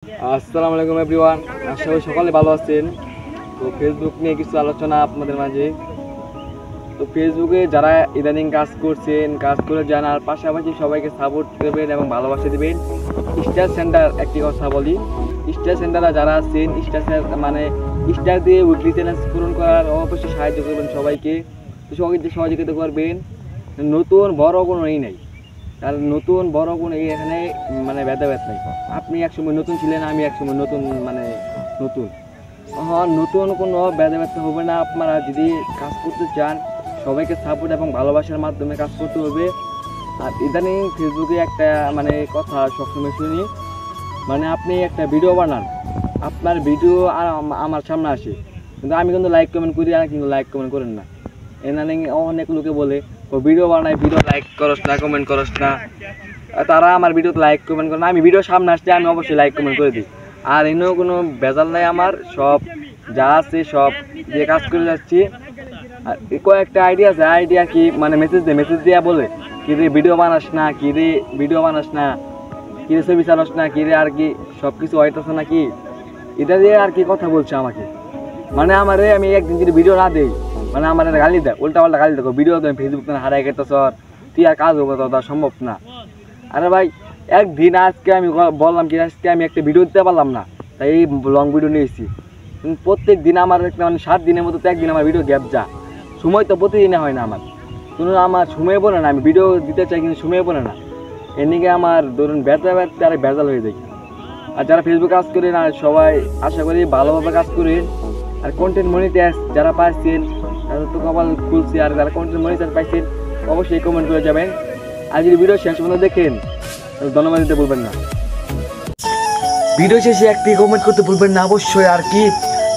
আসসালামু আলাইকুম এভরিওয়ান, আশা করি সকালে ভালো আছেন। তো ফেসবুক নিয়ে কিছু আলোচনা আপনাদের মাঝে। তো ফেসবুকে যারা ইদানিং কাজ করছেন, কাজ করে যান, আর পাশাপাশি সবাইকে সাপোর্ট দেবেন এবং ভালোবাসা দেবেন। স্টার সেন্টার একটি কথা বলি, স্টার সেন্টারে যারা আছেন, মানে স্টার দিয়ে উইকলি চ্যালেঞ্জ পূরণ করার অবশ্যই সাহায্য করবেন সবাইকে। তো সবাইকে সহযোগিতা করবেন। নতুন বড় কোনো নেই, আর নতুন বড় কোনো এখানে মানে ভেদাভেদ নেই। আপনি একসময় নতুন ছিলেন, আমি একসময় নতুন, মানে নতুন নতুন কোনো ভেদাভেদ হবে না। আপনারা যদি কাজ করতে চান, সবাইকে সাপোর্ট এবং ভালোবাসার মাধ্যমে কাজ করতে হবে। আর ইদানিং ফেসবুকে একটা মানে কথা সবসময় শুনি, মানে আপনি একটা ভিডিও বানান, আপনার ভিডিও আর আমার সামনে আসে, কিন্তু আমি কিন্তু লাইক কমেন্ট করি, আর কিন্তু লাইক কমেন্ট করেন না। ইদানিং অনেক লোকে বলে ও ভিডিও বানায়, ভিডিও লাইক করস না, কমেন্ট করস না। তারা আমার ভিডিওতে লাইক কমেন্ট করে না, আমি ভিডিও সামনে আসলে আমি অবশ্যই লাইক কমেন্ট করে দিই। আর এনেও কোনো ভেজাল নাই, আমার সব যা আছে সব দিয়ে কাজ করে যাচ্ছি। আর কয়েকটা আইডিয়া আছে, আইডিয়া কি মানে মেসেজ দেওয়া বলে কি রে ভিডিও বানাস না, কি রে ভিডিও বানাস না, কি রে ছবি চালাস না, কি রে আর কি সব কিছু হইতেছে না কি, এটা দিয়ে আর কি কথা বলছে আমাকে। মানে আমারে আমি একদিন যদি ভিডিও না দিই, মানে আমার গালি দেয়, উল্টা পাল্টা গালি দেখো, ভিডিও দেয় ফেসবুক হারাই গেতেছ, তুই আর কাজ হবে তো সম্ভব না। আরে ভাই, একদিন আজকে আমি বললাম কি আজকে আমি একটা ভিডিও দিতে পারলাম না, তাই এই লং ভিডিও নিয়েছি। প্রত্যেক দিন আমার একটা মানে 7 দিনের মতো তো একদিন আমার ভিডিও গ্যাপ যা, সময় তো প্রতিদিনে হয় না আমার, শুনুন আমার সময় বলে না, আমি ভিডিও দিতে চাই কিন্তু সময় বলে না। এদিকে আমার ধরুন ব্যথা আর ভেজাল হয়ে যায়। আর যারা ফেসবুক কাজ করেন, আর সবাই আশা করি ভালোভাবে কাজ করেন। আর কন্টেন্ট মনিটাইজ যারা পাচ্ছেন তাদের তো কপাল খুলছে, আর যারা কন্টেন্ট মনিটাইজ পাইছেন অবশ্যই কমেন্ট করে যাবেন। আর যদি ভিডিও শেষ পর্যন্ত দেখেন তাহলে ধন্যবাদ দিতে ভুলবেন না। ভিডিও শেষে একটি কমেন্ট করতে ভুলবেন না অবশ্যই। আর কি,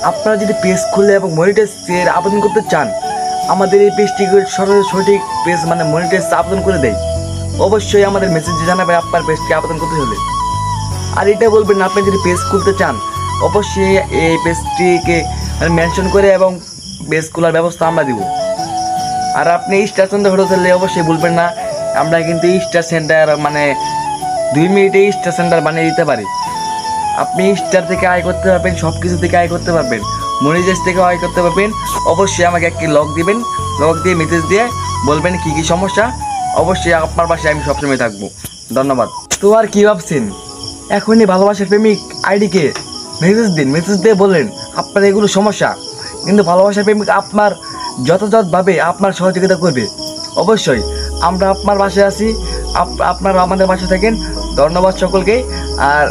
আপনারা যদি পেজ খুলে এবং মনিটাইজের আবেদন করতে চান, আমাদের এই পেজটিকে সঠিক পেজ মানে মনিটাইজ আবেদন করে দেয়, অবশ্যই আমাদের মেসেজে জানাবেন আপনার পেজকে আবেদন করতে হলে। আর এটা বলবেন না, আপনি যদি পেজ খুলতে চান অবশ্যই এই পেজটিকে মেনশন করে এবং পেজ খোলার ব্যবস্থা আমরা দিব। আর আপনি স্টার সেন্টার হতে চাইলে অবশ্যই বলবেন না, আমরা কিন্তু স্টার সেন্টার মানে 2 মিনিটে স্টার সেন্টার বানিয়ে দিতে পারি। আপনি স্টার থেকে আয় করতে পারবেন, সব কিছু থেকে আয় করতে পারবেন, মনিটাইজ থেকে আয় করতে পারবেন। অবশ্যই আমাকে একটি লক দিবেন, লক দিয়ে মেসেজ দিয়ে বলবেন কী কী সমস্যা, অবশ্যই আপনার পাশে আমি সবসময় থাকবো। ধন্যবাদ। তো আর কী ভাবছেন, এখনই ভালোবাসার প্রেমিক আইডিকে মেসেজ দিন, মেসেজ দিয়ে বললেন আপনার এগুলো সমস্যা, কিন্তু ভালোবাসার প্রেমিক আপনার যথাযথভাবে আপনার সহযোগিতা করবে। অবশ্যই আমরা আপনার পাশে আছি, আপনারা আমাদের পাশে থাকেন। ধন্যবাদ সকলকে। আর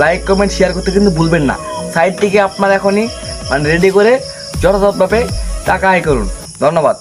লাইক কমেন্ট শেয়ার করতে কিন্তু ভুলবেন না। সাইটটিকে আপনার এখনই মানে রেডি করে যথাযথভাবে টাকা আয় করুন। ধন্যবাদ।